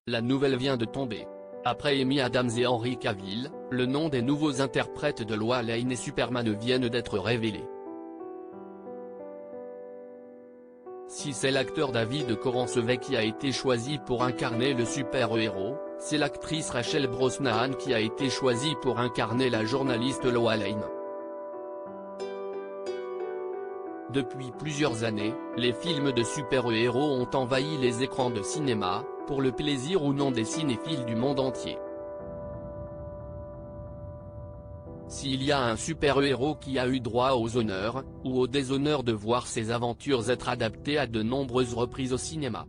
la nouvelle vient de tomber. Après Amy Adams et Henry Cavill, le nom des nouveaux interprètes de Lois Lane et Superman viennent d'être révélés. Si c'est l'acteur David Corenswet qui a été choisi pour incarner le super-héros, c'est l'actrice Rachel Brosnahan qui a été choisie pour incarner la journaliste Lois Lane. Depuis plusieurs années, les films de super-héros ont envahi les écrans de cinéma, pour le plaisir ou non des cinéphiles du monde entier. S'il y a un super-héros qui a eu droit aux honneurs, ou au déshonneur de voir ses aventures être adaptées à de nombreuses reprises au cinéma.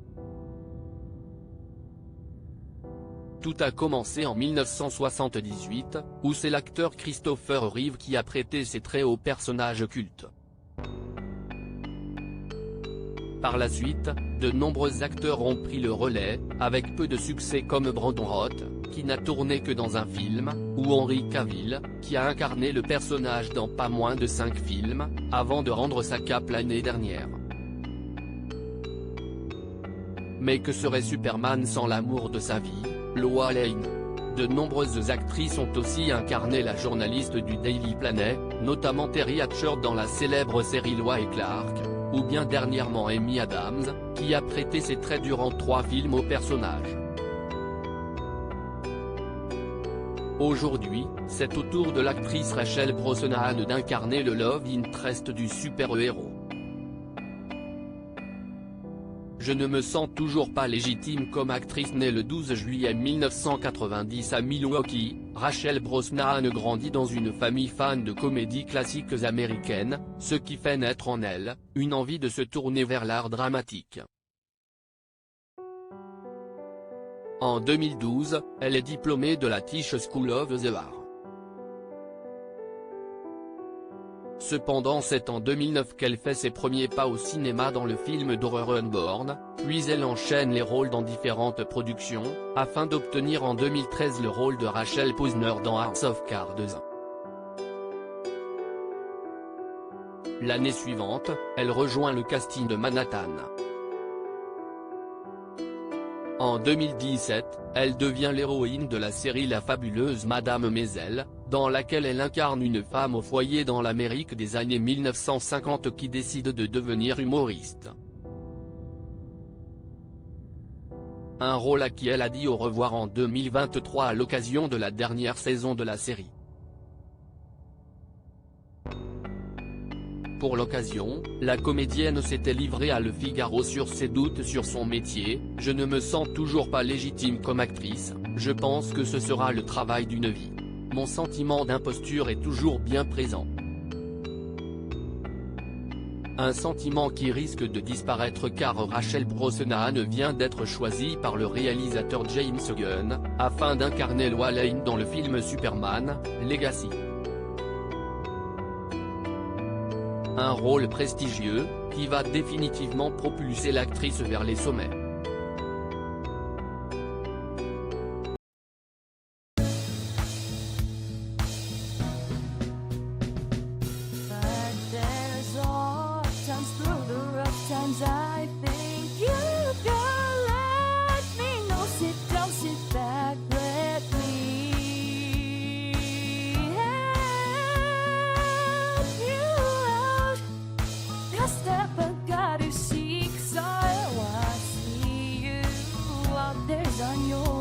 Tout a commencé en 1978, où c'est l'acteur Christopher Reeve qui a prêté ses traits au personnage culte. Par la suite, de nombreux acteurs ont pris le relais, avec peu de succès comme Brandon Roth, qui n'a tourné que dans un film, ou Henry Cavill, qui a incarné le personnage dans pas moins de 5 films, avant de rendre sa cape l'année dernière. Mais que serait Superman sans l'amour de sa vie, Lois Lane? De nombreuses actrices ont aussi incarné la journaliste du Daily Planet, notamment Terry Hatcher dans la célèbre série Lois et Clark, ou bien dernièrement Amy Adams, qui a prêté ses traits durant 3 films au personnage. Aujourd'hui, c'est au tour de l'actrice Rachel Brosnahan d'incarner le love interest du super-héros. Je ne me sens toujours pas légitime comme actrice. Née le 12 juillet 1990 à Milwaukee, Rachel Brosnahan grandit dans une famille fan de comédies classiques américaines, ce qui fait naître en elle, une envie de se tourner vers l'art dramatique. En 2012, elle est diplômée de la Tisch School of the Arts. Cependant c'est en 2009 qu'elle fait ses premiers pas au cinéma dans le film d'horreur Unborn, puis elle enchaîne les rôles dans différentes productions, afin d'obtenir en 2013 le rôle de Rachel Posner dans House of Cards. L'année suivante, elle rejoint le casting de Manhattan. En 2017, elle devient l'héroïne de la série La fabuleuse Madame Maisel, dans laquelle elle incarne une femme au foyer dans l'Amérique des années 1950 qui décide de devenir humoriste. Un rôle à qui elle a dit au revoir en 2023 à l'occasion de la dernière saison de la série. Pour l'occasion, la comédienne s'était livrée à Le Figaro sur ses doutes sur son métier. « Je ne me sens toujours pas légitime comme actrice, je pense que ce sera le travail d'une vie. Mon sentiment d'imposture est toujours bien présent. Un sentiment qui risque de disparaître car Rachel Brosnahan vient d'être choisie par le réalisateur James Gunn, afin d'incarner Lois Lane dans le film Superman, Legacy. Un rôle prestigieux, qui va définitivement propulser l'actrice vers les sommets. On your